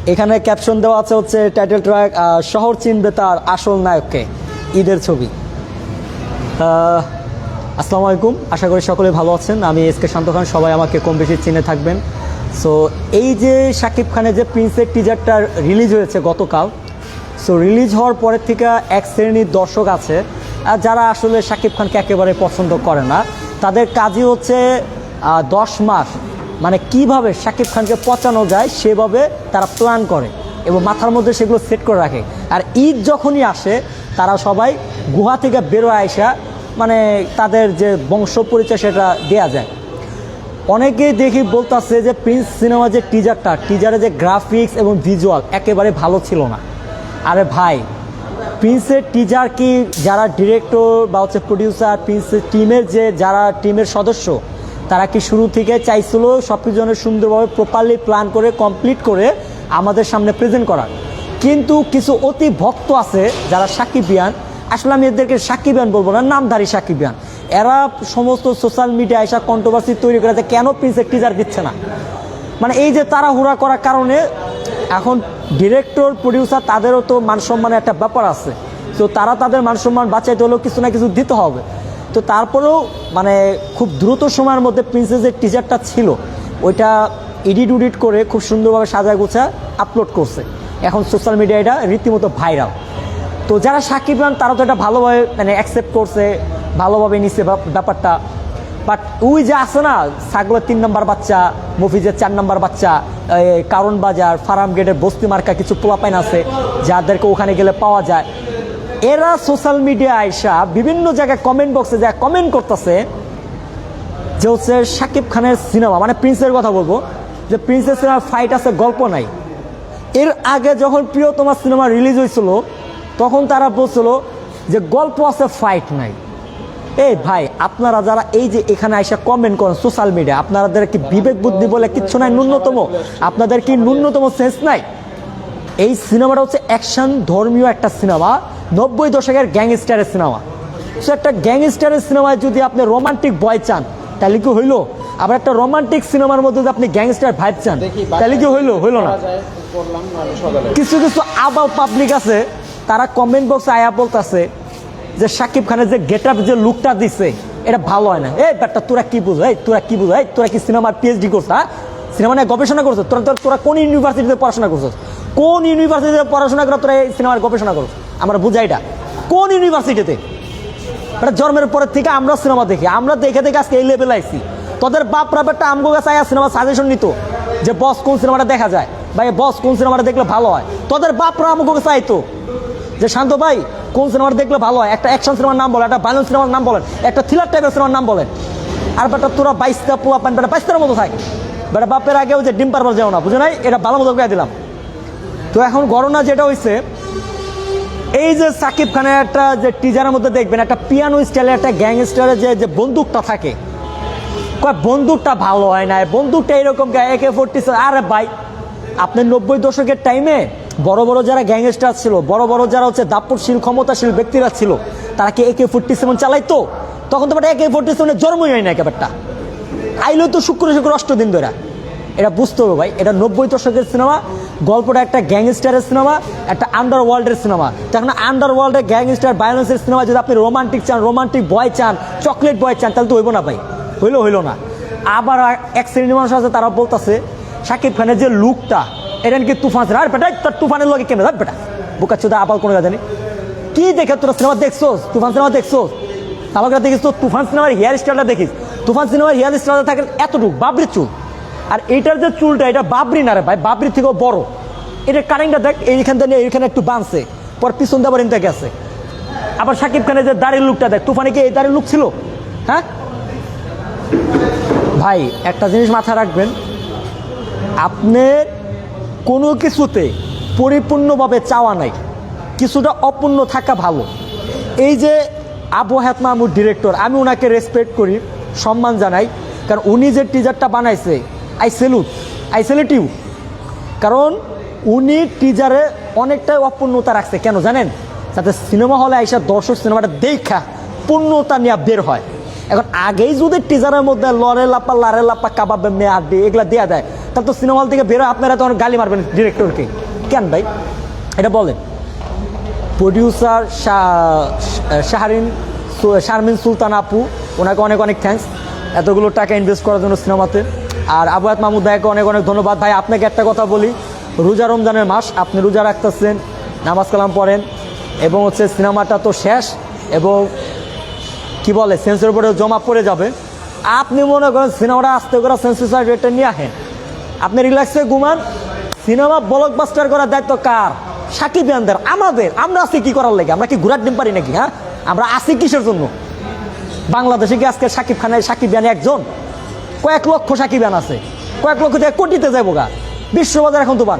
এখানে ক্যাপশন দেওয়া আছে হচ্ছে টাইটেল ট্র্যাক শহর চিনবে তার আসল নায়ককে, ঈদের ছবি। আসসালামু আলাইকুম, আশা করি সকলে ভালো আছেন। আমি এস কে শান্ত খান, সবাই আমাকে কম বেশি চিনে থাকবেন। সো এই যে শাকিব খানের যে প্রিন্সের টিজারটা রিলিজ হয়েছে গতকাল, সো রিলিজ হওয়ার পরের থেকে এক শ্রেণীর দর্শক আছে যারা আসলে শাকিব খানকে একেবারে পছন্দ করে না। তাদের কাজই হচ্ছে 10 মাস মানে কিভাবে শাকিব খানকে পচানো যায় সেভাবে তারা প্ল্যান করে এবং মাথার মধ্যে সেগুলো সেট করে রাখে। আর ঈদ যখনই আসে তারা সবাই গুহা থেকে বেরোয় আসা মানে তাদের যে বংশ পরিচয় সেটা দেয়া যায়। অনেকেই দেখি বলতেছে যে প্রিন্স সিনেমা যে টিজারে যে গ্রাফিক্স এবং ভিজুয়াল একেবারে ভালো ছিল না। আরে ভাই, প্রিন্সের টিজার কি যারা ডিরেক্টর বা হচ্ছে প্রডিউসার, প্রিন্সের টিমের যে যারা টিমের সদস্য তারা কি শুরু থেকে চাইছিল সব কিছু সুন্দরভাবে প্রপারলি প্ল্যান করে কমপ্লিট করে আমাদের সামনে প্রেজেন্ট করার। কিন্তু কিছু অতি ভক্ত আছে যারা সাকিবিয়ান, আসলে আমি এদেরকে সাকিবিয়ান বলবো না, নামধারী সাকিবিয়ান, এরা সমস্ত সোশ্যাল মিডিয়ায় এসে কন্ট্রোভার্সি তৈরি করে যে কেন প্রিন্সের টিজার দিচ্ছে না। মানে এই যে তাড়াহুড়া করার কারণে এখন ডিরেক্টর প্রডিউসার তাদেরও তো মানসম্মানের একটা ব্যাপার আছে। তো তারা তাদের মানসম্মান বাঁচাইতে হলেও কিছু না কিছু দিতে হবে। তো তারপরেও মানে খুব দ্রুত সময়ের মধ্যে প্রিন্সের যে টিজারটা ছিল ওইটা এডিট করে খুব সুন্দরভাবে সাজায় গোছা আপলোড করছে। এখন সোশ্যাল মিডিয়ায় এটা রীতিমতো ভাইরাল। তো যারা সাকিব খান তারা তো এটা ভালোভাবে মানে অ্যাকসেপ্ট করছে, ভালোভাবে নিচ্ছে ব্যাপারটা। বাট ওই যে আছে না ছাগলের 3 নম্বর বাচ্চা, মফিজের 4 নম্বর বাচ্চা, কারণ বাজার, ফার্ম গেটের বস্তি মার্কা কিছু পোলাপাইন আছে যাদেরকে ওখানে গেলে পাওয়া যায়, এরা সোশ্যাল মিডিয়া আইসা বিভিন্ন জায়গায় কমেন্ট বক্সে যা কমেন্ট করতেছে যে হচ্ছে সাকিব খানের সিনেমা মানে প্রিন্সের কথা বলবো যে প্রিন্সের সিনেমার ফাইট আছে, গল্প নাই। এর আগে যখন প্রিয়তমা সিনেমা রিলিজ হয়েছিল তখন তারা বলছিল যে গল্প আছে, ফাইট নাই। এই ভাই, আপনারা যারা এই যে এখানে আইসা কমেন্ট করেন সোশ্যাল মিডিয়া, আপনাদের কি বিবেক বুদ্ধি বলে কিচ্ছু নাই? ন্যূনতম আপনাদের কি ন্যূনতম সেন্স নাই? এই সিনেমাটা হচ্ছে অ্যাকশন ধর্মীয় একটা সিনেমা, 90 দশকের গ্যাংস্টারের সিনেমা। সো একটা গ্যাংস্টারের সিনেমায় যদি আপনি রোমান্টিক বয় চান তাহলে কি হইলো? আবার একটা রোমান্টিক সিনেমার মধ্যে যদি আপনি গ্যাংস্টার ভাইব চান তাহলে কি হইলো না? কিছু আবাল পাবলিক আছে তারা কমেন্ট বক্সে আয়া বলতেছে যে শাকিব খানের যে গেট আপ যে লুকটা দিচ্ছে এটা ভালো হয় না। এই ব্যাটা তোরা কি বুঝো, তোরা কি সিনেমার পিএইচডি করছ? হ্যাঁ, সিনেমা নিয়ে গবেষণা করছো? তোরা কোন ইউনিভার্সিটিতে পড়াশোনা করছো? কোন ইউনিভার্সিটিতে পড়াশোনা করে তোরা এই সিনেমার গবেষণা করো? আমরা বুঝাই এটা কোন ইউনিভার্সিটিতে? এটা জন্মের পরের থেকে আমরা সিনেমা দেখি, আমরা দেখে আজকে এই লেভেল আইছি। তোদের বাপরা বেটা আমগো কাছে আয়া সিনেমা সাজেশন নিত যে বস কোন সিনেমাটা দেখা যায়, ভাই বস কোন সিনেমাটা দেখলে ভালো হয়। তোদের বাপরা আমগো কাছে আইতো যে শান্ত ভাই কোন সিনেমাটা দেখলে ভালো হয়, একটা অ্যাকশন সিনেমার নাম বলেন, একটা ভায়োলেন্স সিনেমার নাম বলেন, একটা থ্রিলার টাইপের সিনেমার নাম বলেন। আর বেটা তোরা 22টা পোলা পান, বেটা 22টার মতো থাক, বেটা বাপের আগেও যে ডিম পারবার যাও না, বুঝে নাই? এটা ভালো মতো করে দিলাম। তো এখন ঘটনা যেটা হয়েছে, এই যে সাকিব খানের একটা যে টিজারের মধ্যে দেখবেন একটা পিয়ানো স্টাইলের একটা গ্যাংস্টারের যে বন্দুকটা থাকে, বন্দুকটা ভালো হয় না, বন্দুকটা এরকম AK-47। আরে ভাই, আপনি 90 দশকের টাইমে বড় বড় যারা গ্যাংস্টার ছিল, বড় বড় যারা হচ্ছে দাপটশীল ক্ষমতাশীল ব্যক্তিরা ছিল, তারা কি AK-47 চালাইতো? তখন তো AK-47 জন্মই হয় না, একেবারটা আইলেও তো শুক্র 8 দিন ধরে। এটা বুঝতে হবে ভাই, এটা 90 দশকের সিনেমা, গল্পটা একটা গ্যাংস্টারের সিনেমা, একটা আন্ডারওয়ার্ল্ডের সিনেমা। তখন আন্ডারওয়ার্ল্ডের গ্যাংস্টার ভায়োলেন্সের সিনেমা যদি আপনি রোমান্টিক চান, রোমান্টিক বয় চান, চকলেট বয় চান, তাহলে তো হইব না ভাই, হইলো না। আবার এক শ্রেণীর মানুষ আছে তারা বলতেছে শাকিব খানের যে লুকটা এটা নাকি তুফান। আর বেটা তোর তুফানের লগে কেন বেটা বোকা চোদা আবার কোনো জানি কি দেখে তোরা সিনেমা দেখছোস? তুফান সিনেমা দেখছোস? আমাকে দেখিস তো তুফান সিনেমার হেয়ার স্টাইলটা দেখিস। তুফান সিনেমার হেয়ার স্টাইলটা থাকে এতটুকু বাবরি চুল, আর এইটার যে চুলটা এটা বাবরি না রে ভাই, বাবরির থেকেও বড়। এটার কাটিংটা দেখ, এইখান থেকে এইখানে একটু বানছে, পর পিছন দিয়ে আবার ইনটা গেছে। আবার শাকিব খানের যে দাড়ির লুকটা দেখ, তুফানে কি এই দাড়ির লুক ছিল? হ্যাঁ ভাই, একটা জিনিস মাথায় রাখবেন, আপনার কোনো কিছুতে পরিপূর্ণভাবে চাওয়া নাই, কিছুটা অপূর্ণ থাকা ভালো। এই যে আবু হায়াত মাহমুদ ডিরেক্টর, আমি ওনাকে রেসপেক্ট করি, সম্মান জানাই, কারণ উনি যে টিজারটা বানাইছে আই সেলুট ইউ। কারণ উনি টিজারে অনেকটাই অপূর্ণতা রাখছে, কেন জানেন? যাতে সিনেমা হলে আইসা দর্শক সিনেমাটা দেখা পূর্ণতা নিয়ে বের হয়। এখন আগেই যদি টিজারের মধ্যে লড়ে লাপা লারে লাপা কাবাব এমনি আড্ডি এগুলা দেওয়া দেয় তার তো সিনেমা হল থেকে বেরো আপনারা তো অনেক গালি মারবেন ডিরেক্টরকে কেন ভাই এটা বলেন। প্রডিউসার শারমিন সুলতান আপু, ওনাকে অনেক অনেক থ্যাঙ্কস এতগুলো টাকা ইনভেস্ট করার জন্য সিনেমাতে। আর আবুয়াত মাহমুদ ভাইকে অনেক অনেক ধন্যবাদ। ভাই আপনাকে একটা কথা বলি, রোজা রমজানের মাস, আপনি রোজা রাখতেছেন, নামাজ কালাম পড়েন, এবং হচ্ছে সিনেমাটা তো শেষ এবং কি বলে সেন্সর বোর্ডে জমা পড়ে যাবে। আপনি মনে করেন সিনেমাটা আস্তে করে সেন্সর রেটটা নিয়ে আসেন, আপনি রিল্যাক্সে ঘুমান। সিনেমা ব্লকবাস্টার করার দায়িত্ব কার? সাকিব খানদের, আমাদের। আমরা আছি কি করার লাগে? আমরা কি ঘোরার ডিম পারি নাকি? হ্যাঁ, আমরা আছি কিসের জন্য? বাংলাদেশে কি আজকে সাকিব খান একজন? কয়েক লক্ষ সাকিব খান আছে, কয়েক লক্ষ থেকে কোটিতে যাবো গা, বিশ্ববাজার এখন তো বান।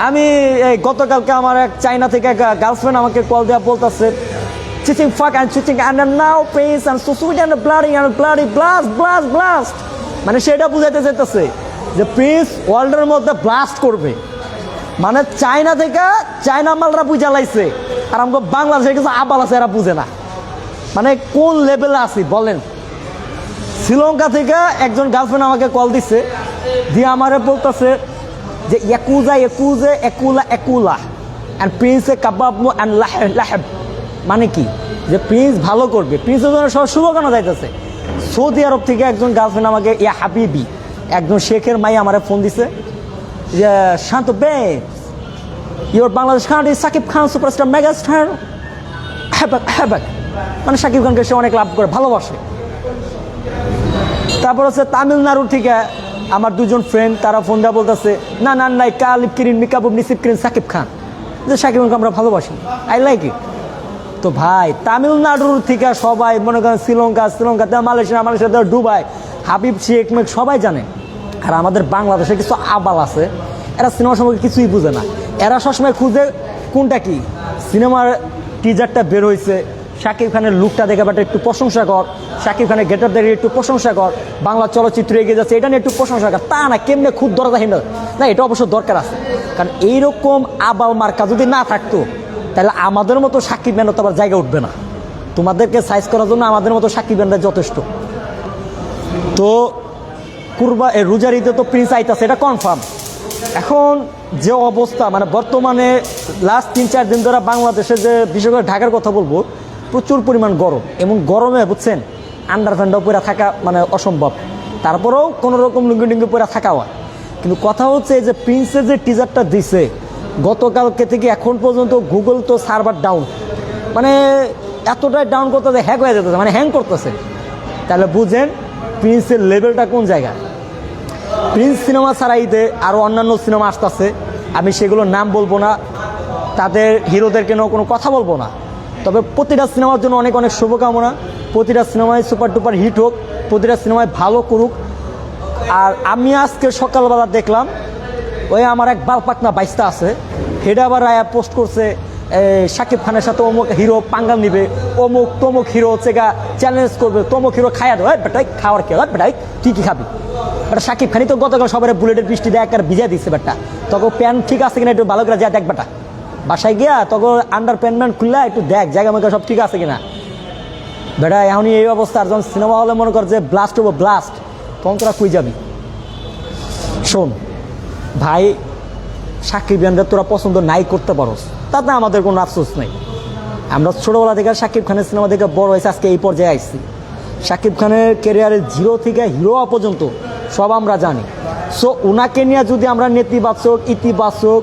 আমি এই গতকালকে আমার এক চায়না থেকে এক গার্লফ্রেন্ড আমাকে কল দেওয়া বলতেছে চিচিং ফাক অ্যান্ড চিচিং and now pace and so sweet and bloody blast blast blast, মানে সেটা বুঝাইতে চাইতেছে যে প্রিন্স ওয়ার্ল্ডের মধ্যে ব্লাস্ট করবে, মানে চায়না থেকে চায়না মালরা বুঝা লাইছে, আর আমাকে বাংলাদেশের কিছু আবাল আছে এরা বুঝে না। মানে কোন লেভেলে আছি বলেন। শ্রীলঙ্কা থেকে একজন গার্লফ্রেন্ড আমাকে কল দিচ্ছে, দিয়ে আমারে বলতেছে যে একুলা অ্যান্ড প্রিন্সে কাবাব অ্যান্ড লাহেব, মানে কি যে প্রিন্স ভালো করবে, প্রিন্সের জন্য সব শুভকামনা যাইতেছে। সৌদি আরব থেকে একজন গার্লফ্রেন্ড আমাকে হাবিবি একজন শেখের মাই আমারে ফোন দিছে যে শান্ত be your Bangladesh country Shakib Khan superstar megastar হ্যাবাক, মানে সাকিব খানকে সে অনেক লাভ করে ভালোবাসে। তারপর হচ্ছে তামিলনাড়ুর থেকে আমার দুজন ফ্রেন্ড, তারা ফোন দেওয়া বলতেছে না না নাই কালিব কিরিন মিকাবুব নিসিব কিরিন সাকিব খান, যে সাকিব খানকে আমরা ভালোবাসি, আই লাইক ইট। তো ভাই তামিলনাড়ুর থেকে সবাই মনে করেন শ্রীলঙ্কাতে মালয়েশিয়াতে ডুবাই হাবিব শেখ মেক সবাই জানে। আর আমাদের বাংলাদেশে কিছু আবাল আছে, এরা সিনেমা সম্পর্কে কিছুই বুঝে না। এরা সবসময় খুঁজে কোনটা কি, সিনেমার টিজারটা বের হয়েছে, শাকিব খানের লুকটা দেখে বাট একটু প্রশংসা কর, শাকিব খানের গেটার দেখে একটু প্রশংসা কর, বাংলা চলচ্চিত্র এগিয়ে যাচ্ছে এটা নিয়ে একটু প্রশংসা কর, তা না কেমনে খুব দরকার না, এটা অবশ্য দরকার আছে। কারণ এইরকম আবাল মার্কা যদি না থাকতো তাহলে আমাদের মতো সাকিব খানের তো আবার জায়গা উঠবে না। তোমাদেরকে সাইজ করার জন্য আমাদের মতো সাকিব খানরা যথেষ্ট। তো রোজার ঈদে তো প্রিন্স আইতাছে, এটা কনফার্ম। এখন যে অবস্থা, মানে বর্তমানে লাস্ট 3-4 দিন ধরে বাংলাদেশে যে বিশেষ করে ঢাকার কথা বলবো, প্রচুর পরিমাণ গরম, এবং গরমে বুঝছেন আন্ডারপ্যান্টও পরে থাকা মানে অসম্ভব, তারপরেও কোনো রকম লুঙ্গি টুঙ্গি পরে থাকা হয়। কিন্তু কথা হচ্ছে যে প্রিন্সের যে টিজারটা দিছে গতকালকে থেকে এখন পর্যন্ত গুগল তো সার্ভার ডাউন, মানে এতটাই ডাউন করতেছে, হ্যাক হয়ে যেতেছে, মানে হ্যাং করতেছে। তাহলে বুঝেন প্রিন্সের লেভেলটা কোন জায়গায়। প্রিন্স সিনেমা ছাড়া ঈদে আরও অন্যান্য সিনেমা আসতেছে, আমি সেগুলোর নাম বলবো না, তাদের হিরোদেরকে নিয়েও কোনো কথা বলবো না। তবে প্রতিটা সিনেমার জন্য অনেক অনেক শুভকামনা, প্রতিটা সিনেমায় সুপার ডুপার হিট হোক, প্রতিটা সিনেমায় ভালো করুক। আর আমি আজকে সকালবেলা দেখলাম ওই আমার এক বালপাকনা বাইস্তা আছে, হেডা আবার রায়া পোস্ট করছে শাকিব খানের সাথে অমুক হিরো পাঙ্গাল নিবে, অমুক তমুক হিরো হচ্ছে গা চ্যালেঞ্জ করবে, তমুক হিরো খায়া দেয় বেটাই, খাওয়ার কে বেটাই তুই কি খাবি বেটা। শাকিব খানই তো গতকাল সবার বুলেটের বৃষ্টি দেয় একবার ভিজা দিচ্ছে বেটা, তখন প্যান্ট ঠিক আছে কিনা একটু ভালো করে যা দেখ বেটা, বাসায় গিয়া তখন আন্ডার প্যান্ট খুললা একটু দেখ জায়গা মতো সব ঠিক আছে কিনা বেটা। এখনই এই অবস্থা, আর যখন সিনেমা হলে মনে কর যে ব্লাস্ট হবো ব্লাস্ট, তখন তোরা কুই যাবি। শোন ভাই, সাকিব খানরা তোরা পছন্দ নাই করতে পারোস, তাতে আমাদের কোনো আফসোস নেই। আমরা ছোটোবেলা থেকে সাকিব খানের সিনেমা দেখে বড় হয়েছে, আজকে এই পর্যায়ে আসছি। সাকিব খানের ক্যারিয়ারের জিরো থেকে হিরো পর্যন্ত সব আমরা জানি। সো ওনাকে নিয়ে যদি আমরা নেতিবাচক ইতিবাচক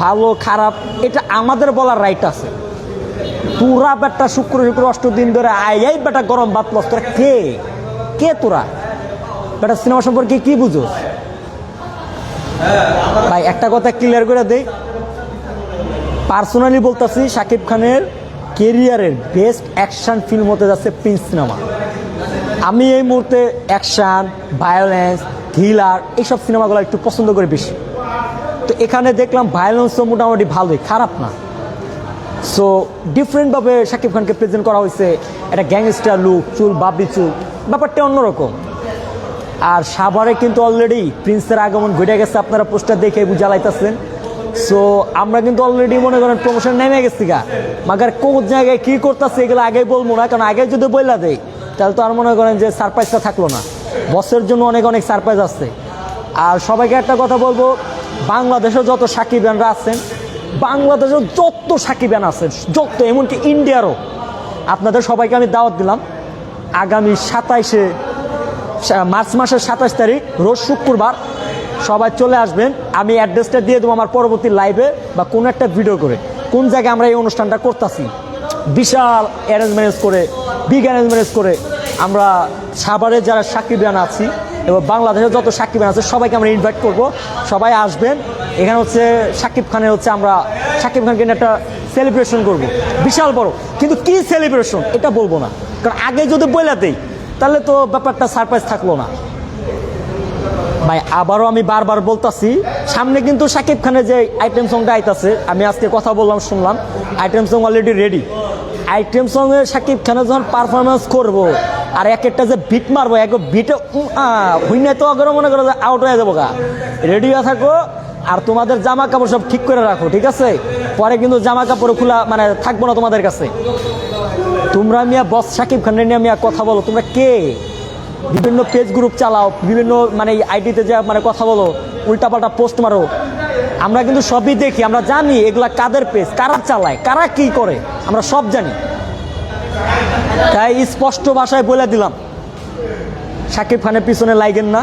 ভালো খারাপ এটা আমাদের বলার রাইট আছে। তোরা বেটা শুক্র 8 দিন ধরে আই বেটা গরম ভাত লস, তোরা কে তোরা বেটা সিনেমা সম্পর্কে কি বুঝোস ভাই? একটা কথা ক্লিয়ার করে দেই, পার্সোনালি বলতেছি সাকিব খানের কেরিয়ারের বেস্ট অ্যাকশন ফিল্ম হতে যাচ্ছে প্রিন্স সিনেমা। আমি এই মুহূর্তে অ্যাকশন, ভায়োলেন্স, থ্রিলার এইসব সিনেমাগুলো একটু পছন্দ করি বেশি। তো এখানে দেখলাম ভায়োলেন্সও মোটামুটি ভালোই, খারাপ না। সো ডিফারেন্টভাবে সাকিব খানকে প্রেজেন্ট করা হয়েছে, একটা গ্যাংস্টার লুক, চুল বাবরি চুল, ব্যাপারটা অন্যরকম। আর সাভারে কিন্তু অলরেডি প্রিন্সের আগমন ঘটে গেছে, আপনারা পোস্টার দেখে জ্বালাইতেছেন। সো আমরা কিন্তু অলরেডি মনে করেন প্রমোশন নেমে গেছি গা, মাগার কোন জায়গায় কী করতেছে এগুলো আগে বলবো না, কারণ আগে যদি বইলা দেয় তাহলে তো আর মনে করেন যে সারপ্রাইজটা থাকলো না। বসের জন্য অনেক অনেক সারপ্রাইজ আসছে। আর সবাইকে একটা কথা বলবো, বাংলাদেশের যত সাকিবিয়ানরা আছেন, বাংলাদেশের যত সাকিবিয়ান আছেন, যত এমনকি ইন্ডিয়ারও, আপনাদের সবাইকে আমি দাওয়াত দিলাম আগামী 27 মার্চ মাসের 27 তারিখ রোজ শুক্রবার সবাই চলে আসবেন। আমি অ্যাড্রেসটা দিয়ে দেবো আমার পরবর্তী লাইভে বা কোনো একটা ভিডিও করে, কোন জায়গায় আমরা এই অনুষ্ঠানটা করতেছি। বিশাল অ্যারেঞ্জমেন্টস করে, বিগ অ্যারেঞ্জমেন্টস করে আমরা সাভারের যারা সাকিবিয়ান আছি এবং বাংলাদেশের যত সাকিবিয়ান আছে সবাইকে আমরা ইনভাইট করব। সবাই আসবেন। এখানে হচ্ছে সাকিব খানের হচ্ছে আমরা সাকিব খানকে নিয়ে একটা সেলিব্রেশন করব, বিশাল বড়। কিন্তু কি সেলিব্রেশন এটা বলবো না, কারণ আগে যদি বলে দেই তাহলে তো ব্যাপারটা সারপ্রাইজ থাকলো না। ভাই আবারও আমি বারবার বলতাছি, সামনে কিন্তু সাকিব খানের যে আইটেম সংটা আইতাছে, আমি আজকে কথা বললাম শুনলাম item song already ready. Item সঙ্গে সাকিব খানের যখন পারফরমেন্স করবো আর এক একটা যে বিট মারবো, এক বিটে হুইনে তো আগেও মনে করো যে আউট হয়ে যাবো গা। রেডি হয়ে থাকো আর তোমাদের জামা কাপড় সব ঠিক করে রাখো, ঠিক আছে? পরে কিন্তু জামা কাপড় খোলা মানে থাকবো না তোমাদের কাছে। তোমরা মিয়া বস সাকিব খানের নিয়ে মিয়া কথা বলো, তোমরা কে? বিভিন্ন পেজ গ্রুপ চালাও, বিভিন্ন মানে আইডিতে যা মানে কথা বলো, উল্টাপাল্টা পোস্ট মারো। আমরা কিন্তু সবই দেখি, আমরা জানি এগুলা কাদের পেজ, কারা চালায়, কারা কি করে, আমরা সব জানি। তাই স্পষ্ট ভাষায় বলে দিলাম, সাকিব খানের পিছনে লাগেন না।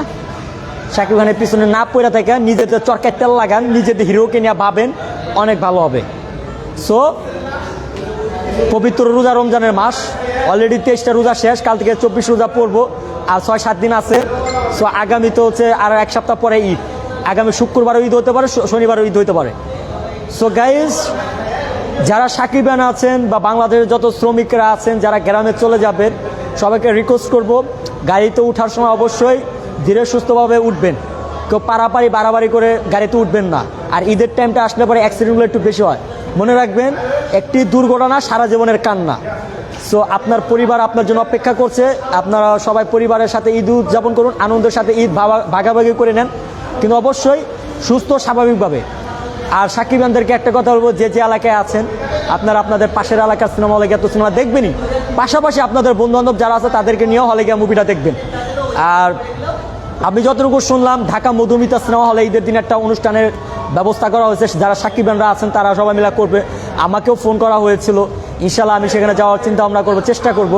সাকিব খানের পিছনে না পড়ে থাকে, নিজেদের চরকায় তেল লাগান, নিজেদের হিরোকে নিয়ে ভাবেন, অনেক ভালো হবে। সো পবিত্র রোজা রমজানের মাস, অলরেডি 23টা রোজা শেষ, কাল থেকে 24 রোজা পড়বো, আর 6-7 দিন আছে। সো আগামী তো হচ্ছে আর এক সপ্তাহ পরে ঈদ, আগামী শুক্রবারও ঈদ হতে পারে, শনিবারও ঈদ হতে পারে। সো গাইজ, যারা সাকিবিয়ান আছেন বা বাংলাদেশের যত শ্রমিকরা আছেন যারা গ্রামে চলে যাবেন, সবাইকে রিকোয়েস্ট করব গাড়িতে ওঠার সময় অবশ্যই ধীরে সুস্থভাবে উঠবেন। কেউ পারাপারি বাড়াবাড়ি করে গাড়িতে উঠবেন না। আর ঈদের টাইমটা আসলে পরে অ্যাক্সিডেন্টগুলো একটু বেশি হয়। মনে রাখবেন, একটি দুর্ঘটনা সারা জীবনের কান্না। সো আপনার পরিবার আপনার জন্য অপেক্ষা করছে, আপনারা সবাই পরিবারের সাথে ঈদ উদযাপন করুন, আনন্দের সাথে ঈদ ভাগাভাগি করে নেন, কিন্তু অবশ্যই সুস্থ স্বাভাবিকভাবে। আর সাকিবিয়ানদেরকে একটা কথা বলবো, যে যে এলাকায় আছেন আপনারা আপনাদের পাশের এলাকার সিনেমা হলে গিয়ে তো সিনেমা দেখবেনই, পাশাপাশি আপনাদের বন্ধুবান্ধব যারা আছে তাদেরকে নিয়েও হলে গিয়ে মুভিটা দেখবেন। আর আমি যতটুকু শুনলাম, ঢাকা মধুমিতা সিনেমা হলে ঈদের দিন একটা অনুষ্ঠানের ব্যবস্থা করা হয়েছে, যারা সাকিবিয়ানরা আছেন তারা সবাই মিলে করবে। আমাকেও ফোন করা হয়েছিল, ইনশাল্লাহ আমি সেখানে যাওয়ার চিন্তা ভাবনা করবো, চেষ্টা করব।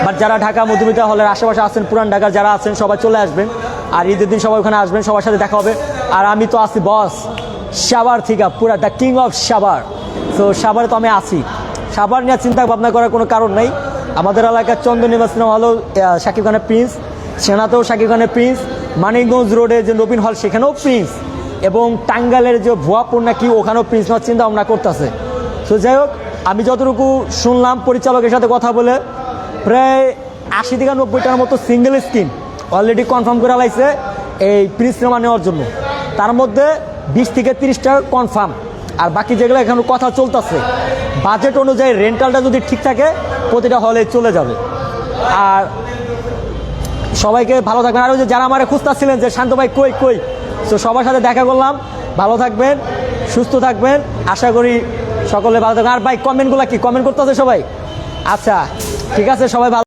বাট যারা ঢাকা মধুমিতা হলের আশেপাশে আছেন, পুরান ঢাকার যারা আছেন সবাই চলে আসবেন। আর ঈদের দিন সবাই ওখানে আসবেন, সবার সাথে দেখা হবে। আর আমি তো আছি বস সাভার থেকে, পুরা দ্য কিং অফ সাভার। তো সাভারে তো আমি আছি, সাভার নিয়ে চিন্তা ভাবনা করার কোনো কারণ নেই। আমাদের এলাকার চন্দনিবা সিনেমা হলেও সাকিব খানের প্রিন্স, সেনাতেও সাকিব খানের প্রিন্স, মানিকগঞ্জ রোডে যে নবীন হল সেখানেও প্রিন্স, এবং টাঙ্গাইলের যে ভুয়াপুর নাকি ওখানেও প্রিন্স নেওয়ার চিন্তা ভাবনা করতেছে। তো যাই হোক, আমি যতটুকু শুনলাম পরিচালকের সাথে কথা বলে, প্রায় 80 থেকে 90টার মতো সিঙ্গেল স্ক্রিন অলরেডি কনফার্ম করে লাইছে এই প্রিন্স সিনেমা নেওয়ার জন্য। তার মধ্যে 20 থেকে 30টা কনফার্ম, আর বাকি যেগুলো এখন কথা চলতেছে। বাজেট অনুযায়ী রেন্টালটা যদি ঠিক থাকে প্রতিটা হলে চলে যাবে। আর সবাইকে ভালো থাকবেন। আর ওই যে যারা আমার খুঁজতেছিলেন যে শান্ত ভাই কই কই, তো সবার সাথে দেখা করলাম। ভালো থাকবেন, সুস্থ থাকবেন, আশা করি সকলে ভালো থাকবেন। আর ভাই কমেন্টগুলো কি কমেন্ট করতেছে সবাই? আচ্ছা ঠিক আছে, সবাই ভালো।